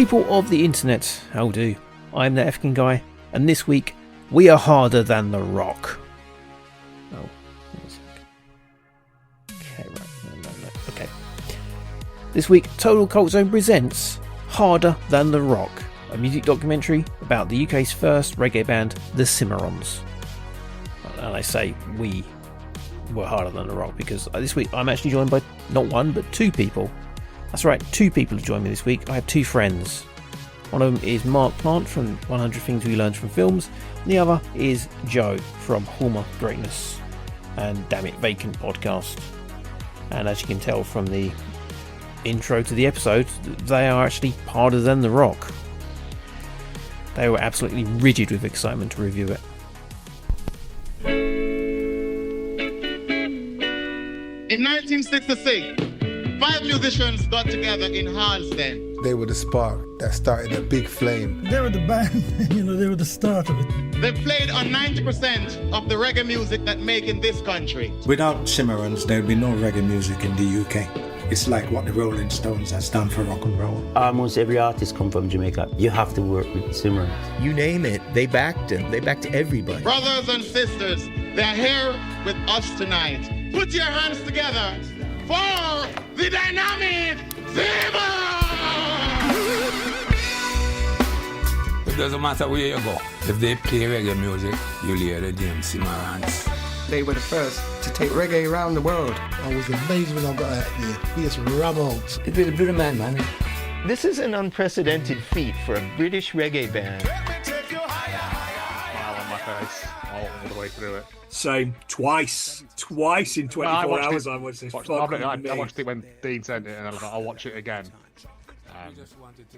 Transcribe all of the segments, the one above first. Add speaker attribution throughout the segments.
Speaker 1: People of the internet, how do? I'm the Efkin guy, and this week we are harder than the rock. Oh, okay, right, no. Okay. This week, Total Cult Zone presents Harder Than the Rock, a music documentary about the UK's first reggae band, the Cimarons. And I say we were harder than the rock because this week I'm actually joined by not one but two people. That's right, two people have joined me this week. I have two friends. One of them is Mark Plant from 100 Things We Learned from Films, and the other is Joe from Hallmark of Greatness and Damn It Vacant podcast. And as you can tell from the intro to the episode, they are actually harder than the rock. They were absolutely rigid with excitement to review it.
Speaker 2: In 1966, 5 musicians got together in Harlesden.
Speaker 3: They were the spark that started a big flame.
Speaker 4: They were the band, they were the start of it.
Speaker 2: They played on 90% of the reggae music that make in this country.
Speaker 5: Without Cimarons, there'd be no reggae music in the UK. It's like what the Rolling Stones has done for rock and roll.
Speaker 6: Almost every artist come from Jamaica. You have to work with Cimarons.
Speaker 7: You name it, they backed him. They backed everybody.
Speaker 2: Brothers and sisters, they're here with us tonight. Put your hands together for the dynamic Cimarons!
Speaker 8: It doesn't matter where you go. If they play reggae music, you'll hear the damn Cimarons.
Speaker 9: They were the first to take reggae around the world.
Speaker 10: I was amazed when I got out there. Yes, Ramos.
Speaker 7: It was a bit of man.
Speaker 11: This is an unprecedented feat for a British reggae band.
Speaker 12: Smile on my face all the way through it.
Speaker 13: Same. Twice in 24 hours I watched this.
Speaker 12: I watched it when Dean sent it and I thought I'll watch it again.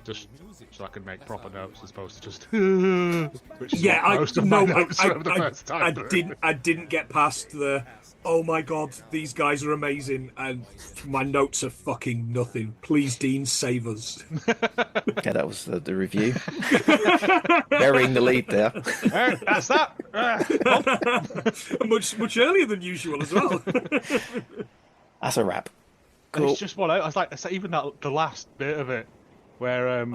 Speaker 12: Just so I can make proper notes as opposed to just which is most of my notes from the first time.
Speaker 13: I didn't get past the oh my god, these guys are amazing, and my notes are fucking nothing. Please, Dean, save us.
Speaker 1: Okay, that was the review. Burying the lead there.
Speaker 12: That's that.
Speaker 13: much earlier than usual as well.
Speaker 1: That's a wrap.
Speaker 12: Cool. It's just I was like, even the last bit of it, where
Speaker 13: are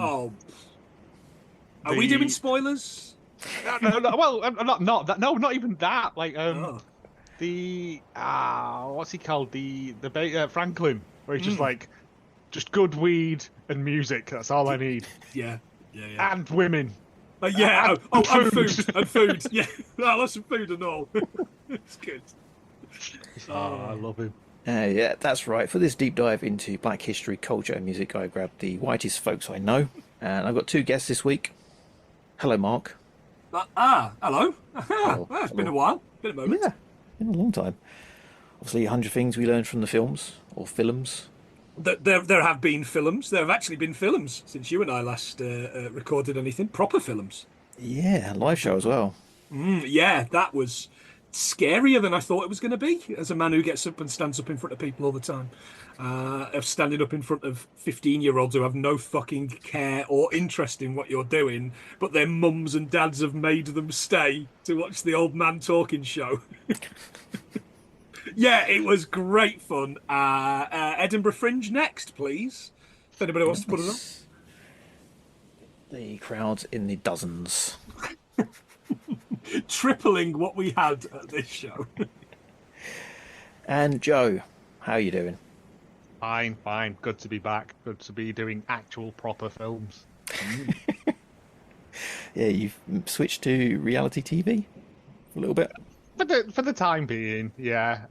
Speaker 13: we doing spoilers?
Speaker 12: No. Well, not that. No, not even that. Like the what's he called? The Franklin, where he's just like, just good weed and music. That's all I need.
Speaker 13: Yeah.
Speaker 12: And women.
Speaker 13: And food. Yeah, lots of food and all. It's good.
Speaker 12: I love him.
Speaker 1: Yeah, that's right. For this deep dive into black history, culture and music, I grabbed the whitest folks I know. And I've got two guests this week. Hello, Mark.
Speaker 13: Hello. It's been a while. Been a moment.
Speaker 1: Yeah, been a long time. Obviously, 100 Things We Learned from the Films, or films.
Speaker 13: There have been films. There have actually been films since you and I last recorded anything. Proper films.
Speaker 1: Yeah, live show as well.
Speaker 13: Yeah, that was scarier than I thought it was going to be, as a man who gets up and stands up in front of people all the time, of standing up in front of 15-year-olds who have no fucking care or interest in what you're doing, but their mums and dads have made them stay to watch the old man talking show. Yeah, it was great fun. Edinburgh Fringe next, please, if anybody wants to put it on.
Speaker 1: The crowds in the dozens.
Speaker 13: Tripling what we had at this show.
Speaker 1: And Joe, how are you doing?
Speaker 12: Fine. Good to be back. Good to be doing actual proper films.
Speaker 1: Yeah, you've switched to reality TV a little bit.
Speaker 12: For the time being, yeah.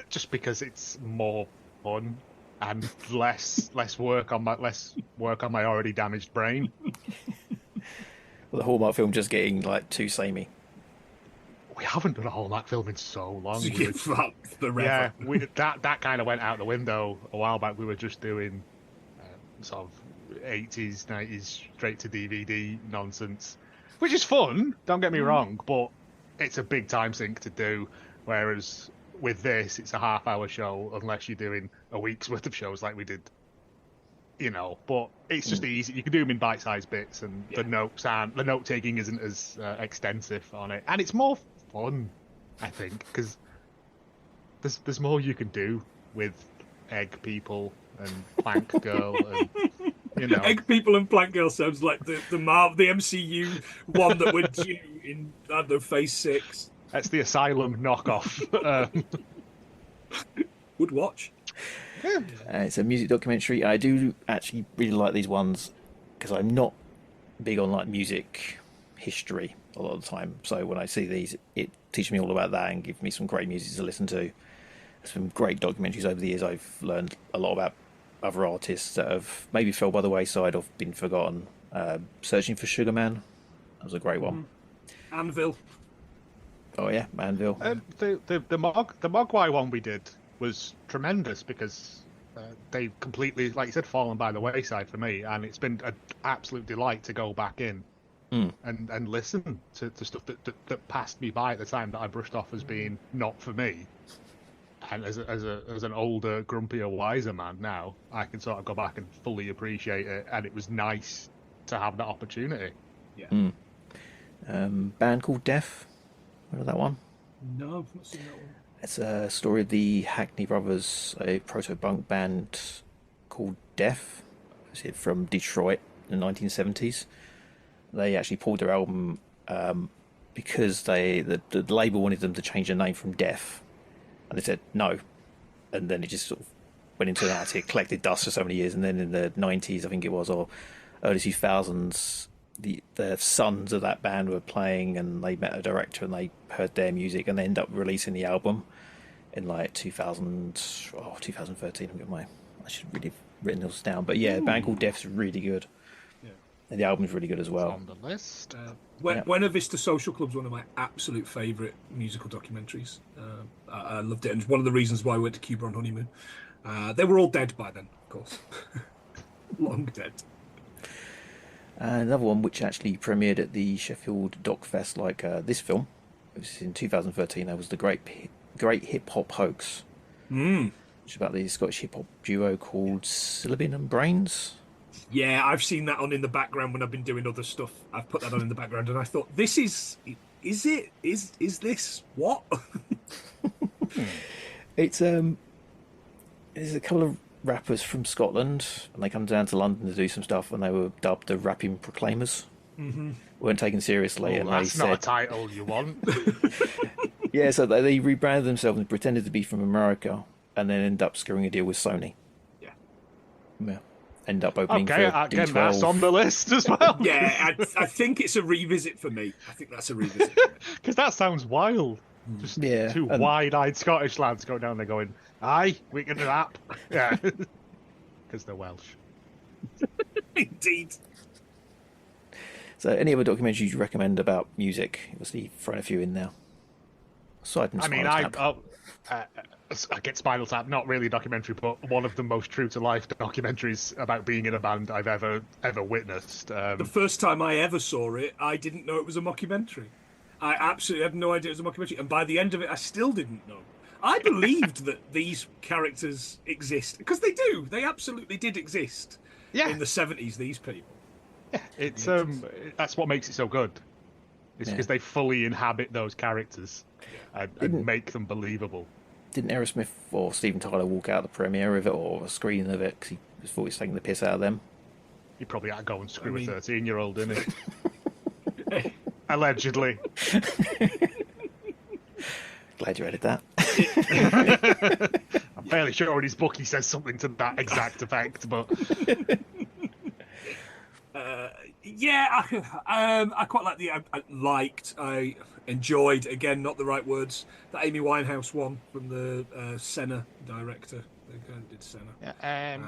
Speaker 12: Just because it's more fun and less work on my already damaged brain.
Speaker 1: Well, the Hallmark film just getting like too samey.
Speaker 12: We haven't done a Hallmark film in so long.
Speaker 13: Forever.
Speaker 12: Yeah, that kind of went out the window a while back. We were just doing sort of 80s, 90s straight to DVD nonsense, which is fun. Don't get me wrong, but it's a big time sink to do. Whereas with this, it's a half-hour show, unless you're doing a week's worth of shows like we did. But it's just easy. You can do them in bite-sized bits, and the note taking isn't as extensive on it, and it's more fun, I think, because there's more you can do with egg people and plank girl and You know,
Speaker 13: Egg People and Plant Girl sounds like the MCU one that we're due in, I don't know, Phase 6.
Speaker 12: That's the Asylum knockoff.
Speaker 13: Would watch.
Speaker 1: It's a music documentary. I do actually really like these ones because I'm not big on like music history a lot of the time. So when I see these, it teaches me all about that and gives me some great music to listen to. There's some great documentaries over the years. I've learned a lot about other artists that have maybe fell by the wayside or been forgotten. Searching for Sugar Man, that was a great one.
Speaker 13: Anvil.
Speaker 1: Oh yeah, Anvil.
Speaker 12: The Mogwai one we did was tremendous because they've completely, like you said, fallen by the wayside for me, and it's been an absolute delight to go back in and listen to stuff that passed me by at the time that I brushed off as being not for me. And as an older, grumpier, wiser man now, I can sort of go back and fully appreciate it, and it was nice to have that opportunity.
Speaker 13: Yeah.
Speaker 1: Band called Deaf. Remember that one?
Speaker 13: No, I've not seen that one.
Speaker 1: It's a story of the Hackney Brothers, a proto-punk band called Deaf. It's from Detroit in the 1970s. They actually pulled their album because the label wanted them to change their name from Deaf. And they said no. And then it just sort of went into an attic, collected dust for so many years. And then in the 90s, I think it was, or early 2000s, the sons of that band were playing, and they met a director and they heard their music, and they ended up releasing the album in like 2013. I should have really written this down. But yeah, a band called Deaf's really good.
Speaker 13: Yeah.
Speaker 1: And the album's really good as well.
Speaker 12: On the list.
Speaker 13: Buena Vista Social Club's one of my absolute favourite musical documentaries. I loved it, and it's one of the reasons why I went to Cuba on honeymoon. They were all dead by then, of course. Long dead.
Speaker 1: Another one which actually premiered at the Sheffield DocFest, like this film. It was in 2013. There was the Great Hip Hop Hoax. Which is about the Scottish hip hop duo called Syllabin and Brains.
Speaker 13: Yeah, I've seen that on in the background when I've been doing other stuff. I've put that on in the background, and I thought, this is this what?
Speaker 1: It's there's a couple of rappers from Scotland, and they come down to London to do some stuff, and they were dubbed the Rapping Proclaimers. Weren't taken seriously, and
Speaker 12: that's
Speaker 1: they
Speaker 12: not
Speaker 1: said,
Speaker 12: a title you want.
Speaker 1: yeah, so they rebranded themselves and pretended to be from America, and then ended up screwing a deal with Sony. Yeah. End up opening for
Speaker 12: again,
Speaker 1: D12.
Speaker 12: that's on the list as well.
Speaker 13: Yeah, I think it's a revisit for me. I think that's a revisit.
Speaker 12: Because that sounds wild. Just two wide-eyed Scottish lads going down there going, aye, we can rap. Yeah. Because they're Welsh.
Speaker 13: Indeed.
Speaker 1: So any other documentaries you recommend about music? Obviously throwing a few in now. Aside from Spinal Tap.
Speaker 12: I get Spinal Tap, not really a documentary, but one of the most true-to-life documentaries about being in a band I've ever witnessed.
Speaker 13: The first time I ever saw it, I didn't know it was a mockumentary. I absolutely had no idea it was a mockumentary, and by the end of it, I still didn't know. I believed that these characters exist, because they do. They absolutely did exist in the 70s, these people.
Speaker 12: Yeah, it's that's what makes it so good. It's because they fully inhabit those characters and make them believable.
Speaker 1: Didn't Aerosmith or Steven Tyler walk out the premiere of it or a screening of it because he thought he was taking the piss out of them?
Speaker 12: He probably had to go and screw a 13-year-old, didn't he? Allegedly.
Speaker 1: Glad you added that.
Speaker 12: I'm fairly sure in his book he says something to that exact effect, but...
Speaker 13: I quite like I enjoyed, again, not the right words, the Amy Winehouse one from the Senna director. The guy that did Senna.
Speaker 12: Yeah,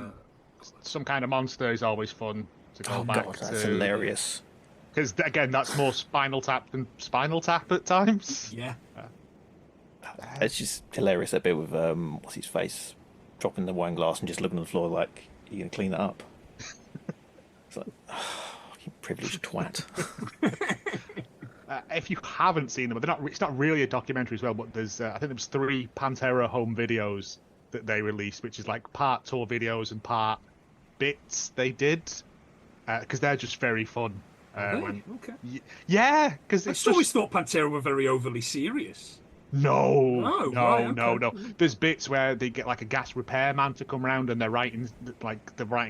Speaker 12: Some Kind of Monster is always fun to go back to.
Speaker 1: That's hilarious.
Speaker 12: Because, again, that's more Spinal Tap than Spinal Tap at times.
Speaker 13: Yeah.
Speaker 1: It's just hilarious, that bit with, what's his face, dropping the wine glass and just looking on the floor like, are you going to clean that up? It's like, you privileged twat.
Speaker 12: If you haven't seen them, it's not really a documentary as well, but there's I think there was 3 Pantera home videos that they released, which is like part tour videos and part bits they did, because they're just very fun.
Speaker 13: Okay.
Speaker 12: Yeah, because
Speaker 13: I always thought Pantera were very overly serious.
Speaker 12: No.
Speaker 13: Right, okay.
Speaker 12: There's bits where they get like a gas repairman to come around and they're writing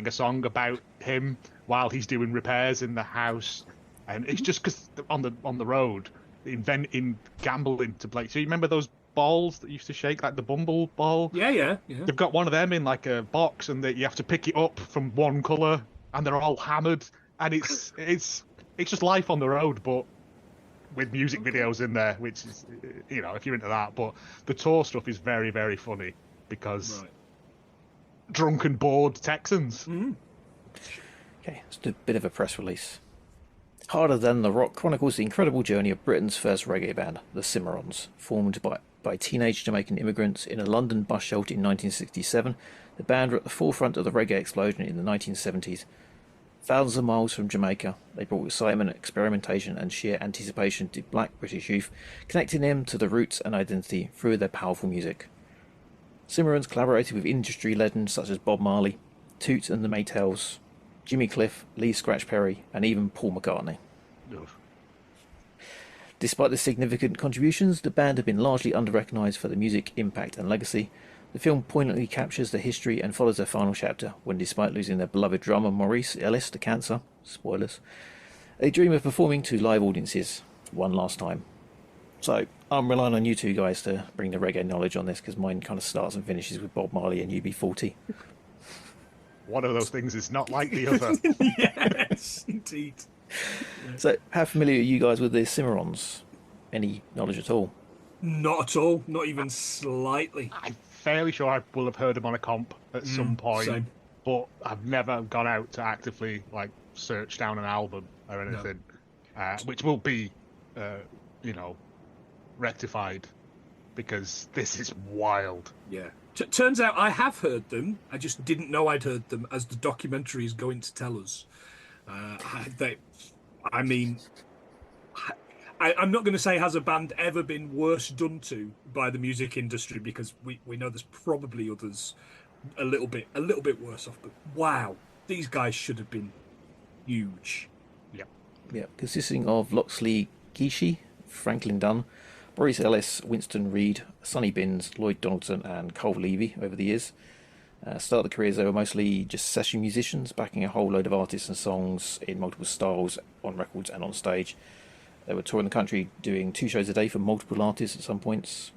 Speaker 12: a song about him while he's doing repairs in the house, and it's just because on the road, inventing gambling to play. So you remember those balls that used to shake, like the Bumble ball?
Speaker 13: Yeah.
Speaker 12: They've got one of them in like a box, and you have to pick it up from one colour, and they're all hammered, and it's just life on the road, but with music videos in there, which is, if you're into that. But the tour stuff is very, very funny because drunken, bored Texans.
Speaker 1: Okay, it's a bit of a press release. Harder Than the Rock chronicles the incredible journey of Britain's first reggae band, the Cimarons. Formed by teenage Jamaican immigrants in a London bus shelter in 1967, the band were at the forefront of the reggae explosion in the 1970s. Thousands of miles from Jamaica, they brought excitement, experimentation and sheer anticipation to black British youth, connecting them to the roots and identity through their powerful music. Cimarons collaborated with industry legends such as Bob Marley, Toots and the Maytals, Jimmy Cliff, Lee Scratch Perry and even Paul McCartney. Despite the significant contributions, the band have been largely under-recognised for their music, impact and legacy. The film poignantly captures the history and follows their final chapter, when despite losing their beloved drummer Maurice Ellis to cancer, spoilers, they dream of performing to live audiences one last time. So, I'm relying on you two guys to bring the reggae knowledge on this, because mine kind of starts and finishes with Bob Marley and UB40.
Speaker 12: One of those things is not like the other.
Speaker 13: Yes, indeed.
Speaker 1: So, how familiar are you guys with the Cimarons? Any knowledge at all?
Speaker 13: Not at all, not even slightly.
Speaker 12: I'm fairly sure I will have heard them on a comp at some point,
Speaker 13: same.
Speaker 12: but I've never gone out to actively search down an album or anything, which will be, rectified, because this is wild.
Speaker 13: Yeah. Turns out I have heard them. I just didn't know I'd heard them, as the documentary is going to tell us. I'm not going to say has a band ever been worse done to by the music industry, because we know there's probably others a little bit worse off. But wow, these guys should have been huge.
Speaker 1: Yeah, consisting of Loxley Kishi, Franklin Dunn, Maurice Ellis, Winston Reid, Sonny Binns, Lloyd Donaldson and Cole Levy over the years. Start of the careers, they were mostly just session musicians, backing a whole load of artists and songs in multiple styles on records and on stage. They were touring the country doing 2 shows a day for multiple artists at some points,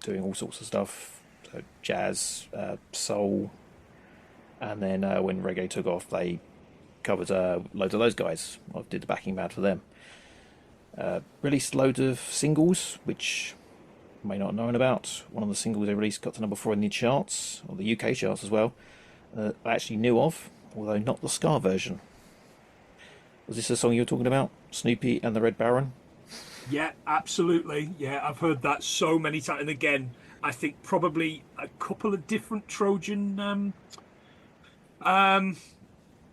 Speaker 1: doing all sorts of stuff, so jazz, soul, and then when reggae took off, they covered loads of those guys. I did the backing band for them. Released loads of singles, which you may not have known about. One of the singles they released got to number 4 in the charts, or the UK charts as well. I actually knew of, although not the ska version. Was this the song you were talking about? Snoopy and the Red Baron?
Speaker 13: Yeah, absolutely. Yeah, I've heard that so many times. And again, I think probably a couple of different Trojan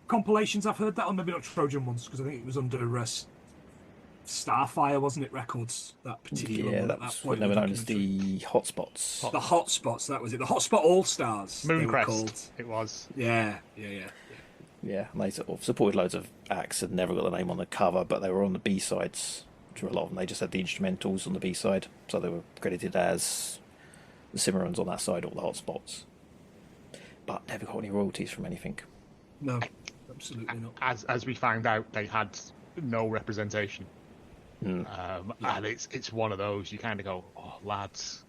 Speaker 13: compilations I've heard that on. Maybe not Trojan ones, because I think it was under Starfire, wasn't it, Records? That particular one.
Speaker 1: That was what they were known as the Hotspots.
Speaker 13: The Hotspots, that was it. The Hotspot All-Stars.
Speaker 12: Mooncrest, it was.
Speaker 13: Yeah.
Speaker 1: Yeah, and they sort of supported loads of acts and never got the name on the cover, but they were on the B-sides, which were a lot of them. They just had the instrumentals on the B-side, so they were credited as the Cimarons on that side, or the Hotspots. But never got any royalties from anything.
Speaker 13: No, absolutely not.
Speaker 12: As we found out, they had no representation. And it's one of those, you kind of go, oh, lads.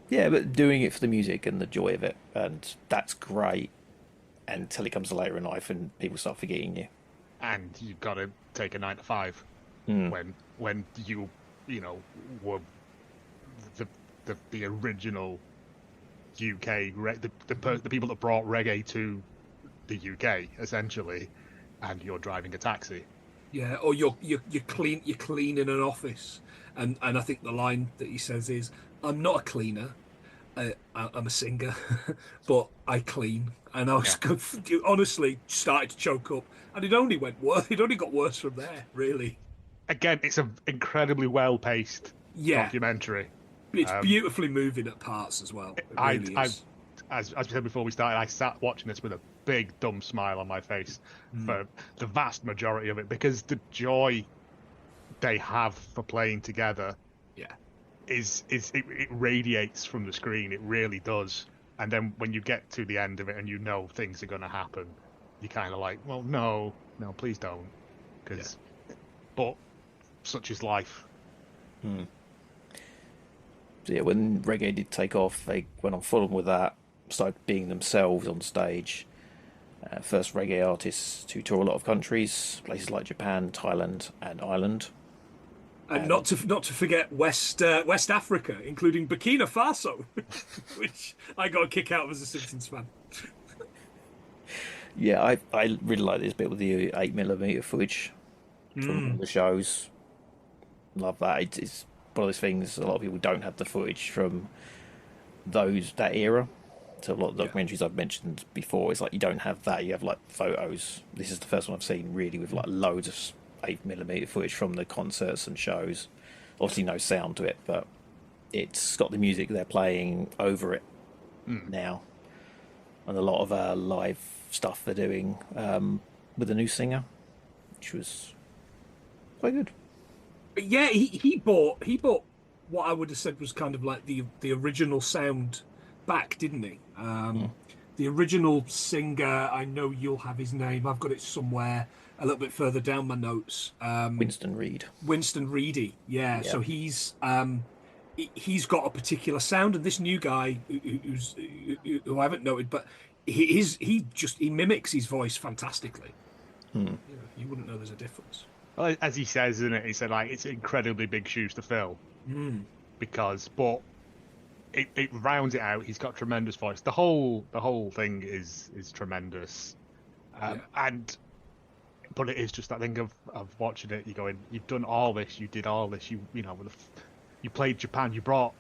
Speaker 1: Yeah, but doing it for the music and the joy of it, and that's great. Until it comes to later in life and people start forgetting you.
Speaker 12: And you've got to take a 9 to 5 when you were the original UK, the people that brought reggae to the UK essentially, and you're driving a taxi.
Speaker 13: Yeah, or you're cleaning an office, and I think the line that he says is, "I'm not a cleaner. I'm a singer, but I clean." And I was honestly started to choke up, and it only got worse from there. Really.
Speaker 12: Again, it's an incredibly well-paced documentary.
Speaker 13: It's beautifully moving at parts as well. It really is.
Speaker 12: As we said before we started, I sat watching this with a big dumb smile on my face for the vast majority of it, because the joy they have for playing together it radiates from the screen. It really does. And then when you get to the end of it and you know things are going to happen, you're kind of like, well, no, please don't. But such is life.
Speaker 1: So yeah, when reggae did take off, they went on full on with that, started being themselves on stage. First reggae artists to tour a lot of countries, places like Japan, Thailand, and Ireland.
Speaker 13: And not to forget West Africa, including Burkina Faso, which I got a kick out of as a Simpsons fan.
Speaker 1: Yeah, I really like this bit with the 8mm footage from the shows. Love that. It's one of those things. A lot of people don't have the footage from that era. So a lot of the documentaries I've mentioned before, it's like you don't have that. You have like photos. This is the first one I've seen really with like loads of 8mm footage from the concerts and shows. Obviously no sound to it, but it's got the music they're playing over it now, and a lot of live stuff they're doing with a new singer, which was quite good.
Speaker 13: But yeah, he bought what I would have said was kind of like the original sound back, didn't he? The original singer, I know you'll have his name. I've got it somewhere a little bit further down my notes.
Speaker 1: Winston Reid.
Speaker 13: Winston Reedy, yeah. So he's got a particular sound, and this new guy who I haven't noted, but he mimics his voice fantastically. You wouldn't know there's a difference.
Speaker 12: Well, as he says, isn't it? He said like it's incredibly big shoes to fill but it rounds it out. He's got tremendous voice. The whole thing is tremendous, but it is just that thing of watching it. You're going, you've done all this, you did all this, you played Japan, you brought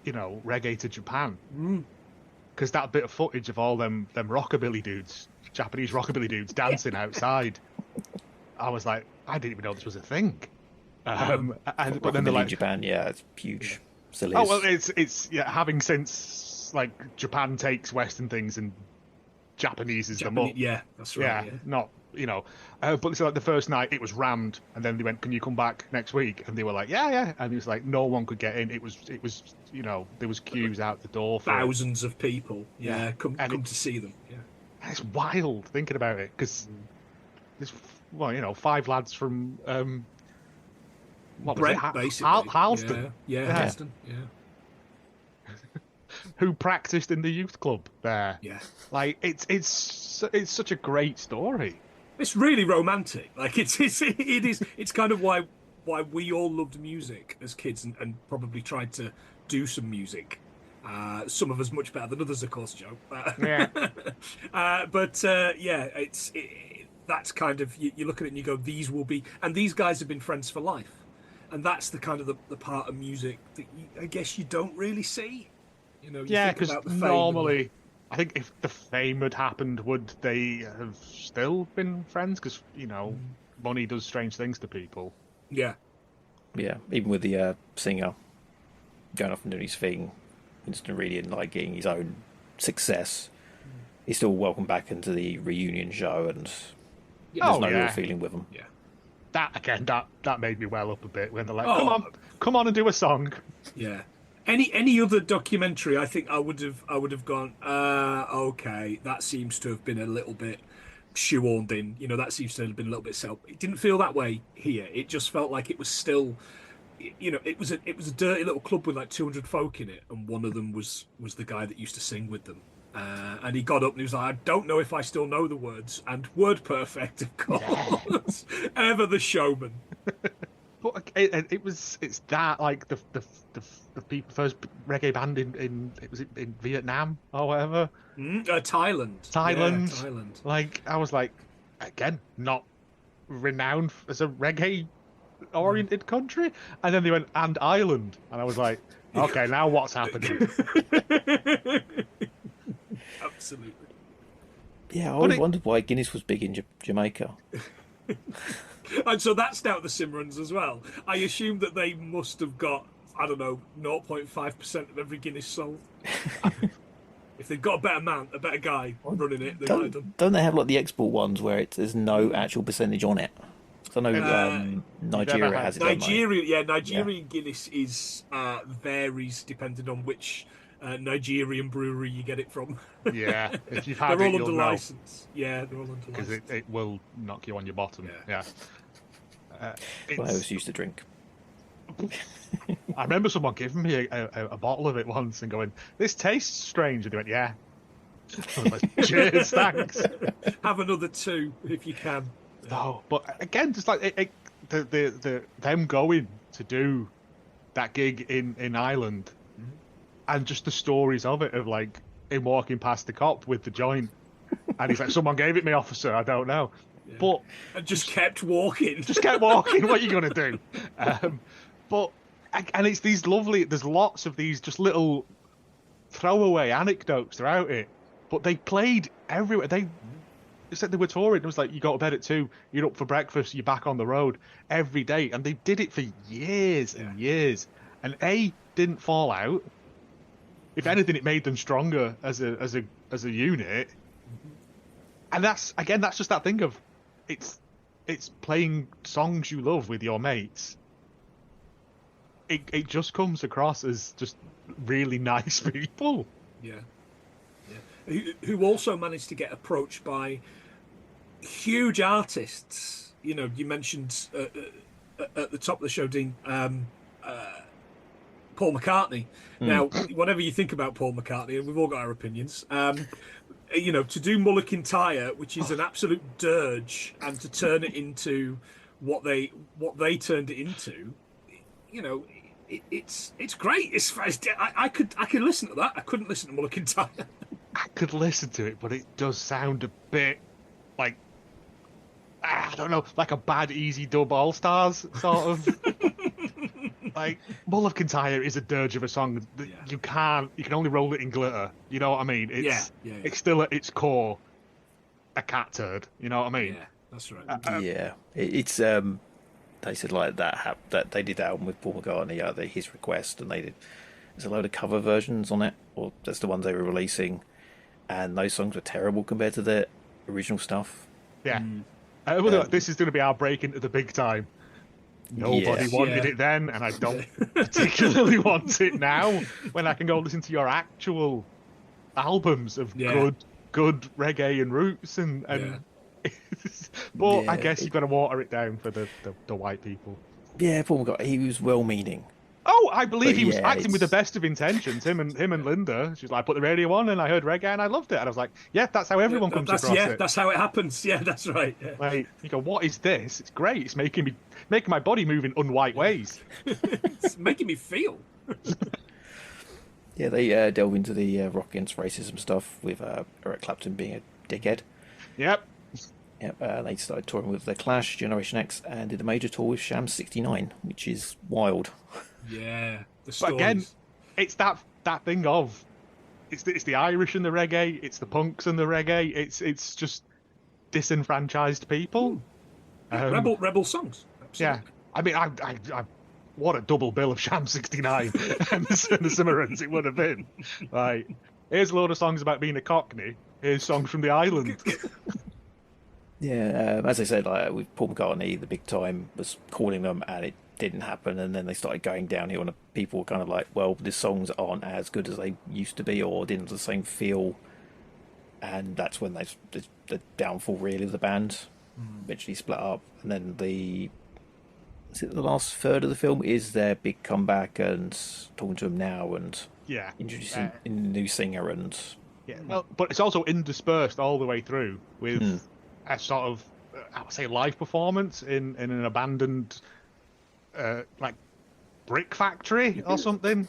Speaker 12: reggae to Japan, because that bit of footage of all them rockabilly dudes, Japanese rockabilly dudes dancing outside, I was like, I didn't even know this was a thing. But then they're like,
Speaker 1: Japan, it's huge. Still is.
Speaker 12: Oh well, it's having since like Japan takes Western things and Japaneses them up.
Speaker 13: Yeah, that's right.
Speaker 12: Yeah, not but so like the first night it was rammed, and then they went, "Can you come back next week?" And they were like, "Yeah," and it was like no one could get in. It was there was queues out the door for
Speaker 13: thousands of people. Come to see them. Yeah,
Speaker 12: and it's wild thinking about it because there's 5 lads from what was
Speaker 13: Brent,
Speaker 12: it?
Speaker 13: Basically.
Speaker 12: Halston.
Speaker 13: Yeah, Halston. Yeah.
Speaker 12: Who practiced in the youth club there?
Speaker 13: Yeah.
Speaker 12: Like it's such a great story.
Speaker 13: It's really romantic. Like it is. It's kind of why we all loved music as kids and probably tried to do some music. Some of us much better than others, of course, Joe. That's kind of you look at it and you go, these guys have been friends for life. And that's the kind of the part of music that I guess you don't really see.
Speaker 12: Because normally, I think if the fame had happened, would they have still been friends? Because money does strange things to people.
Speaker 13: Yeah.
Speaker 1: Even with the singer going off and doing his thing, Winston Reedy, and like getting his own success, he's still welcome back into the reunion show, and there's no real feeling with him.
Speaker 12: Yeah. That again, that made me well up a bit when they're like, "Come on and do a song."
Speaker 13: Yeah. Any other documentary, I think I would have gone, okay, that seems to have been a little bit shoehorned in. That seems to have been a little bit It didn't feel that way here. It just felt like it was still, it was a dirty little club with like 200 folk in it, and one of them was the guy that used to sing with them. And he got up and he was like, I don't know if I still know the words, and word perfect, of course. Ever the showman.
Speaker 12: But it's that like the first reggae band in Vietnam or whatever.
Speaker 13: Thailand.
Speaker 12: Thailand. Like I was like, again, not renowned as a reggae oriented country, and then they went and Ireland, and I was like, okay, now what's happening?
Speaker 13: Absolutely.
Speaker 1: Yeah, I always wondered why Guinness was big in Jamaica.
Speaker 13: And so that's now the Cimarons as well. I assume that they must have got, I don't know, 0.5% of every Guinness sold. If they've got a better guy running it, they might have done.
Speaker 1: Don't they have like the export ones where there's no actual percentage on it? I know Nigeria has it.
Speaker 13: Nigerian Guinness is varies depending on which Nigerian brewery you get it from.
Speaker 12: Yeah, if you've had
Speaker 13: they're
Speaker 12: it,
Speaker 13: all
Speaker 12: you'll
Speaker 13: under
Speaker 12: know.
Speaker 13: license. Yeah, they're all under license.
Speaker 12: Because it will knock you on your bottom. Yeah.
Speaker 1: Well, I always used to drink.
Speaker 12: I remember someone giving me a bottle of it once and going, "This tastes strange," and they went, "Yeah." I was like, cheers, thanks.
Speaker 13: Have another 2 if you can.
Speaker 12: No, but again, just like them going to do that gig in Ireland, and just the stories of it, of like him walking past the cop with the joint, and he's like, "Someone gave it me, officer. I don't know," but
Speaker 13: and just kept walking.
Speaker 12: Just kept walking. What are you gonna do? And it's these lovely. There's lots of these just little throwaway anecdotes throughout it, but they played everywhere. They said they were touring. It was like, you go to bed at 2, you're up for breakfast, you're back on the road every day, and they did it for years and years. And didn't fall out. If anything, it made them stronger as a unit. And that's just that thing of it's playing songs you love with your mates. It just comes across as just really nice people.
Speaker 13: Yeah. Who also managed to get approached by huge artists. You know, you mentioned at the top of the show, Dean, Paul McCartney. Now, whatever you think about Paul McCartney, and we've all got our opinions, you know, to do Mulligan Tyre, which is an absolute dirge, and to turn it into what they turned it into, you know, it's great. I could listen to that. I couldn't listen to Mulligan Tyre.
Speaker 12: I could listen to it, but it does sound a bit like, I don't know, like a bad Easy Dub All Stars sort of. Like, Mulligan Tyre is a dirge of a song that you can only roll it in glitter. You know what I mean? It's still at its core a cat turd. You know what I mean?
Speaker 13: Yeah, that's right.
Speaker 1: It's they said like that they did that album with Paul McCartney at his request, and there's a load of cover versions on it, or that's the ones they were releasing, and those songs were terrible compared to the original stuff.
Speaker 12: Yeah. This is going to be our break into the big time. Nobody wanted it then, and I don't particularly want it now, when I can go listen to your actual albums of good reggae and roots and but I guess you've got to water it down for the white people.
Speaker 1: Yeah, Paul McCartney, he was well-meaning.
Speaker 12: Oh, I believe he was acting with the best of intentions. Him and Linda. She's like, I put the radio on and I heard reggae and I loved it. And I was like, yeah, that's how everyone comes across it.
Speaker 13: Yeah, that's how it happens. Yeah, that's right. Yeah.
Speaker 12: Like, you go, what is this? It's great. It's making my body move in unwhite ways.
Speaker 13: It's making me feel.
Speaker 1: Yeah, they delve into the rock against racism stuff with Eric Clapton being a dickhead.
Speaker 12: Yep.
Speaker 1: They started touring with The Clash, Generation X, and did a major tour with Shams 69, which is wild.
Speaker 13: Yeah,
Speaker 12: but again, it's that thing of it's the Irish and the reggae, it's the punks and the reggae, it's just disenfranchised people.
Speaker 13: Rebel songs. Absolutely.
Speaker 12: Yeah, I mean, I what a double bill of Sham 69 and the Cimarons it would have been. Like, here's a load of songs about being a Cockney. Here's songs from the island.
Speaker 1: Yeah, as I said, like with Paul McCartney, the big time was calling them, and it didn't happen. And then they started going downhill, and people were kind of like, "Well, the songs aren't as good as they used to be, or didn't have the same feel." And that's when the downfall really of the band eventually split up. And then the last third of the film is their big comeback and talking to him now and introducing a new singer and
Speaker 12: well, but it's also interspersed all the way through with a sort of, I would say, live performance in an abandoned, like, brick factory or something.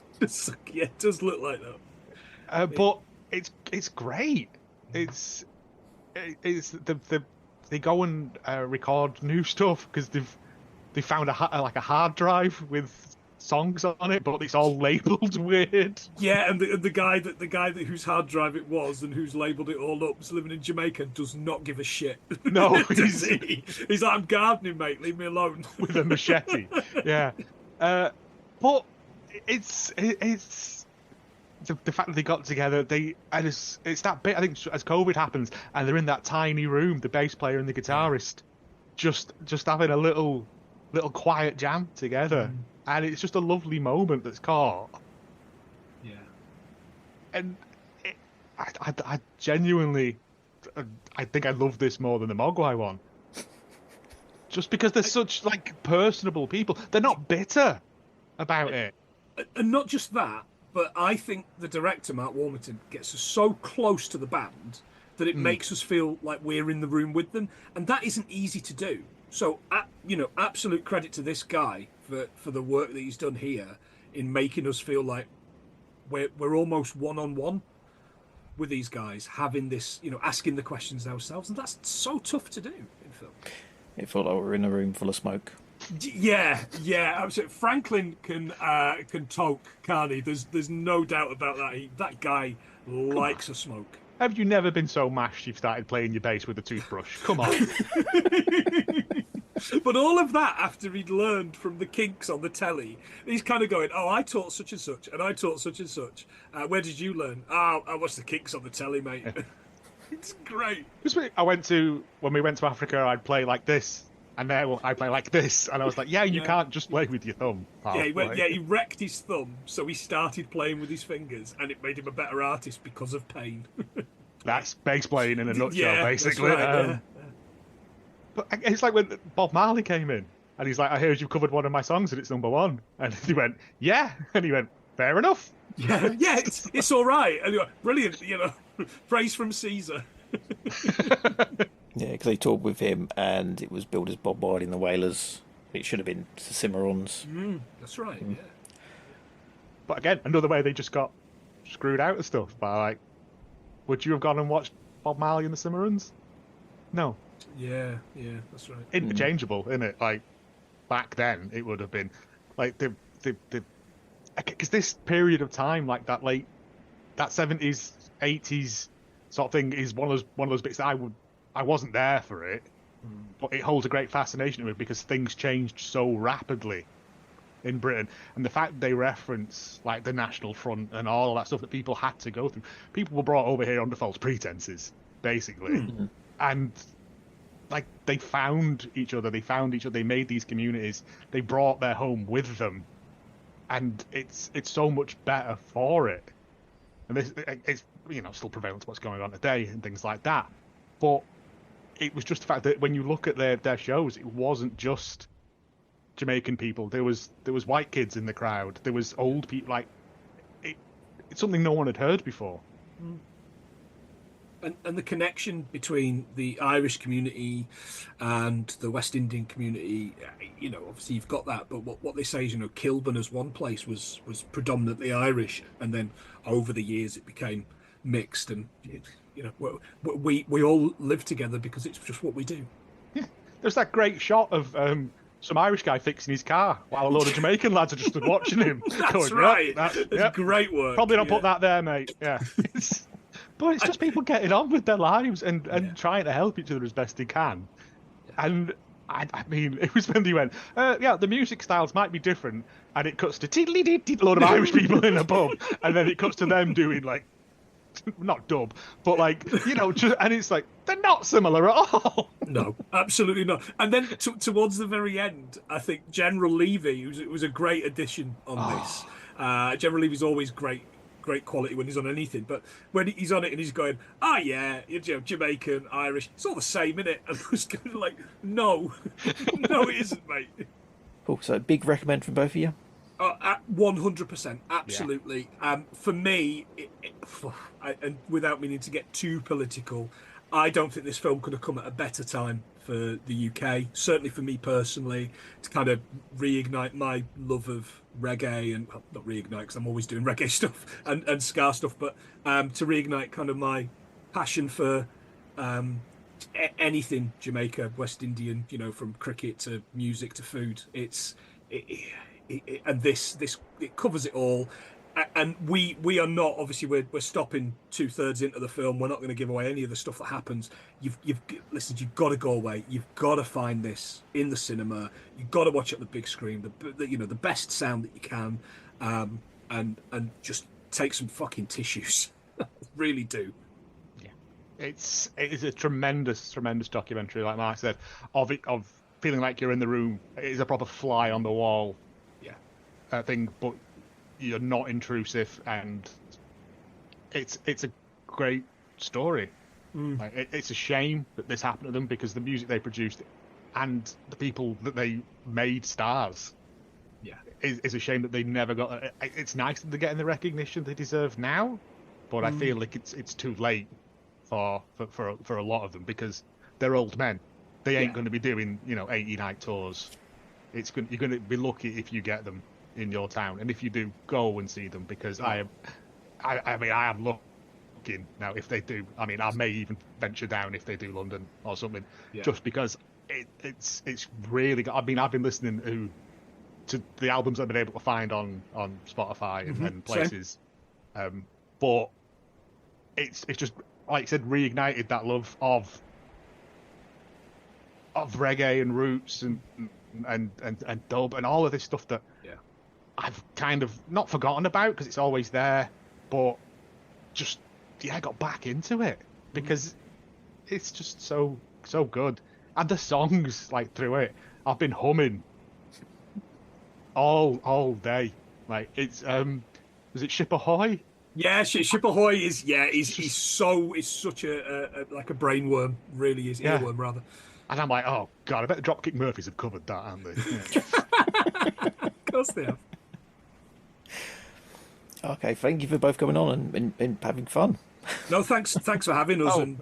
Speaker 13: Yeah, it does look like that.
Speaker 12: But it's great. It's they go and record new stuff because they found a hard drive with songs on it, but it's all labelled weird.
Speaker 13: Yeah, and the guy whose hard drive it was and who's labelled it all up is living in Jamaica and does not give a shit.
Speaker 12: No,
Speaker 13: he's like, I'm gardening, mate. Leave me alone.
Speaker 12: With a machete. Yeah, but it's the fact that they got together. It's that bit, I think, as COVID happens and they're in that tiny room, the bass player and the guitarist, just having a little quiet jam together, and it's just a lovely moment that's caught.
Speaker 13: Yeah.
Speaker 12: And I genuinely, I think I love this more than the Mogwai one. Just because they're such like personable people. They're not bitter about it.
Speaker 13: And not just that, but I think the director, Mark Warmington, gets us so close to the band that it makes us feel like we're in the room with them. And that isn't easy to do. So, absolute credit to this guy for the work that he's done here in making us feel like we're almost one-on-one with these guys, having this, asking the questions ourselves. And that's so tough to do in film.
Speaker 1: It felt like we were in a room full of smoke.
Speaker 13: Yeah, absolutely. Franklin can toke, can't he? There's no doubt about that. That guy likes a smoke.
Speaker 12: Have you never been so mashed you've started playing your bass with a toothbrush? Come on.
Speaker 13: But all of that after he'd learned from the Kinks on the telly, he's kind of going, oh, I taught such and such, and I taught such and such. Where did you learn? Oh, I watched the Kinks on the telly, mate. It's great.
Speaker 12: When we went to Africa, I'd play like this, and now I play like this, and I was like, you can't just play with your thumb. Pal.
Speaker 13: He wrecked his thumb, so he started playing with his fingers, and it made him a better artist because of pain.
Speaker 12: That's bass playing in a nutshell, basically.
Speaker 13: That's right,
Speaker 12: But it's like when Bob Marley came in, and he's like, I heard you covered one of my songs, and it's #1. And he went, yeah. And he went, fair enough.
Speaker 13: Yeah, it's all right. And he went, brilliant, praise from Caesar.
Speaker 1: Yeah, because they toured with him, and it was billed as Bob Marley and the Wailers. It should have been the Cimarons.
Speaker 13: That's right, yeah.
Speaker 12: But again, another way they just got screwed out of stuff by like, would you have gone and watched Bob Marley and the Cimarons? No.
Speaker 13: Yeah, that's right.
Speaker 12: Interchangeable, isn't it? Like back then, it would have been like the because this period of time, like that 70s, 80s sort of thing, is one of those bits that I wasn't there for it, but it holds a great fascination to me because things changed so rapidly in Britain, and the fact they reference like the National Front and all of that stuff that people had to go through. People were brought over here under false pretenses, basically, and like they found each other. They made these communities. They brought their home with them, and it's so much better for it. And it's still prevalent to what's going on today and things like that. But it was just the fact that when you look at their shows, it wasn't just Jamaican people. There was white kids in the crowd. There was old people. Like it's something no one had heard before.
Speaker 13: And the connection between the Irish community and the West Indian community, obviously you've got that, but what they say is, Kilburn as one place was predominantly Irish, and then over the years it became mixed, and we all live together because it's just what we do.
Speaker 12: Yeah, there's that great shot of some Irish guy fixing his car while a load of Jamaican lads are just watching him.
Speaker 13: That's right. That's great work.
Speaker 12: Probably not put that there, mate. Yeah. But it's just people getting on with their lives and trying to help each other as best they can. And I mean, it was when they went, the music styles might be different, and it cuts to tiddly-dee, a load of Irish people in a pub, and then it cuts to them doing like, not dub, but like, and it's like, they're not similar at all.
Speaker 13: No, absolutely not. And then towards the very end, I think General Levy was a great addition on this. General Levy's always great quality when he's on anything, but when he's on it and he's going, Jamaican, Irish, it's all the same, innit? And I was kind of like, no, it isn't, mate.
Speaker 1: Cool. So big recommend from both of you?
Speaker 13: 100%, absolutely. Yeah. For me, and without meaning to get too political, I don't think this film could have come at a better time for the UK, certainly for me personally, to kind of reignite my love of reggae, and not reignite because I'm always doing reggae stuff and ska stuff, but to reignite kind of my passion for anything Jamaica, West Indian, from cricket to music to food. And this it covers it all. And we are not, obviously we're stopping 2/3 into the film. We're not going to give away any of the stuff that happens. You've got to go away. You've got to find this in the cinema. You've got to watch it on the big screen, the best sound that you can, and just take some fucking tissues. Really do.
Speaker 12: Yeah. it is a tremendous documentary, like Mark said, of feeling like you're in the room. It is a proper fly on the wall thing, but you're not intrusive, and it's a great story. Like, it's a shame that this happened to them, because the music they produced and the people that they made stars.
Speaker 13: Yeah,
Speaker 12: is a shame that they never got. It's nice that they're getting the recognition they deserve now, but I feel like it's too late for a lot of them, because they're old men. They ain't going to be doing 80-night tours. You're going to be lucky if you get them in your town, and if you do, go and see them, because I am looking now. If they do, I may even venture down if they do London or something, just because it's really got. I've been listening to the albums I've been able to find on Spotify and places, but it's just, like you said, reignited that love of reggae and roots and dub and all of this stuff that I've kind of not forgotten about, because it's always there, but just got back into it because it's just so good, and the songs like through it, I've been humming all day. Like, it's was it Ship Ahoy?
Speaker 13: Yeah, Ship Ahoy is he's such a like a brainworm, really is, earworm rather.
Speaker 12: And I'm like, oh god, I bet the Dropkick Murphys have covered that, haven't they? Yeah.
Speaker 13: Of course they have.
Speaker 1: Okay, thank you for both coming on and having fun.
Speaker 13: No, thanks for having us. Look,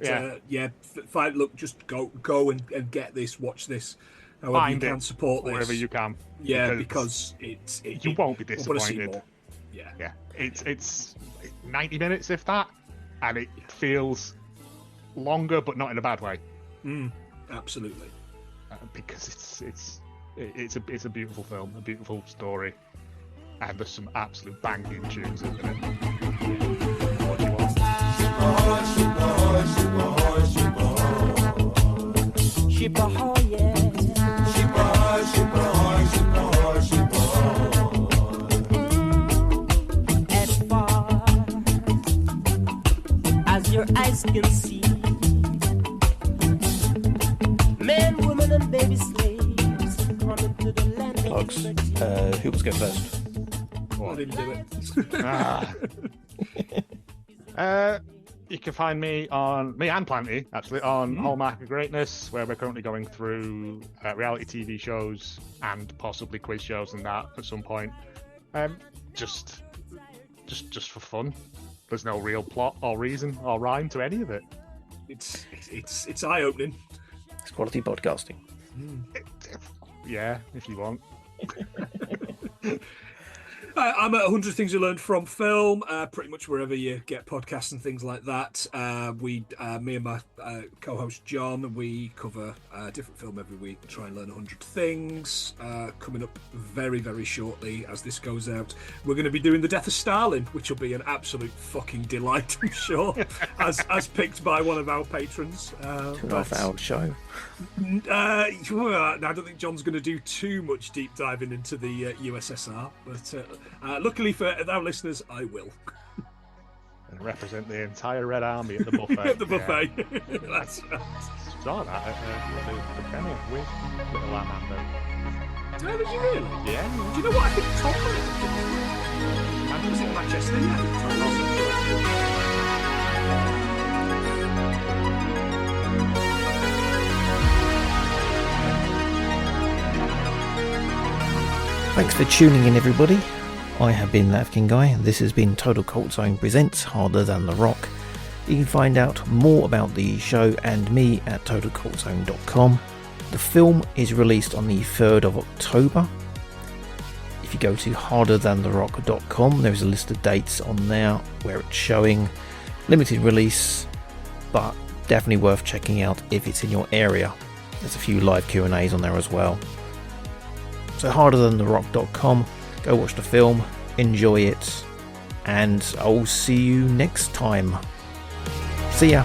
Speaker 13: just go and get this, watch this, however you can support this,
Speaker 12: wherever you can.
Speaker 13: Yeah, because
Speaker 12: you won't be disappointed. Yeah. It's 90 minutes, if that, and it feels longer, but not in a bad way.
Speaker 13: Absolutely.
Speaker 12: Because it's a beautiful film, a beautiful story, and there's some absolute banging tunes in it. What do you want?
Speaker 14: Ship ahoy, yeah. Ship ahoy, ship ahoy, ship ahoy, ship ahoy. As far as your eyes can see, men, women, and baby slaves coming to the land.
Speaker 1: Plugs. Who wants to go first?
Speaker 13: I didn't do
Speaker 12: it. You can find me and Planty, actually, on Hallmark of Greatness, where we're currently going through reality TV shows and possibly quiz shows and that at some point. Just for fun. There's no real plot or reason or rhyme to any of it.
Speaker 13: It's eye-opening.
Speaker 1: It's quality podcasting.
Speaker 12: Yeah, if you want.
Speaker 13: I'm at 100 Things You Learned from Film, pretty much wherever you get podcasts and things like that. Me and my co-host John, we cover a different film every week. We try and learn 100 things. Coming up very, very shortly as this goes out, we're going to be doing The Death of Stalin, which will be an absolute fucking delight, I'm sure, as picked by one of our patrons.
Speaker 1: 2.5 hour show.
Speaker 13: I don't think John's going to do too much deep diving into the USSR, but luckily for our listeners, I will.
Speaker 12: And represent the entire Red Army at the buffet.
Speaker 13: At the buffet. Yeah. That's right.
Speaker 12: Saw that at the premiere with Little Armando.
Speaker 13: Did you really?
Speaker 12: Yeah.
Speaker 13: Do you know what? I think Tom was in Manchester. Yeah.
Speaker 1: Thanks for tuning in, everybody. I have been Lavkin Guy. This has been Total Cult Zone Presents Harder Than the Rock. You can find out more about the show and me at totalcultzone.com. The film is released on the 3rd of October. If you go to harderthantherock.com, there's a list of dates on there where it's showing. Limited release, but definitely worth checking out if it's in your area. There's a few live Q&As on there as well. So harderthantherock.com, go watch the film, enjoy it, and I'll see you next time. See ya.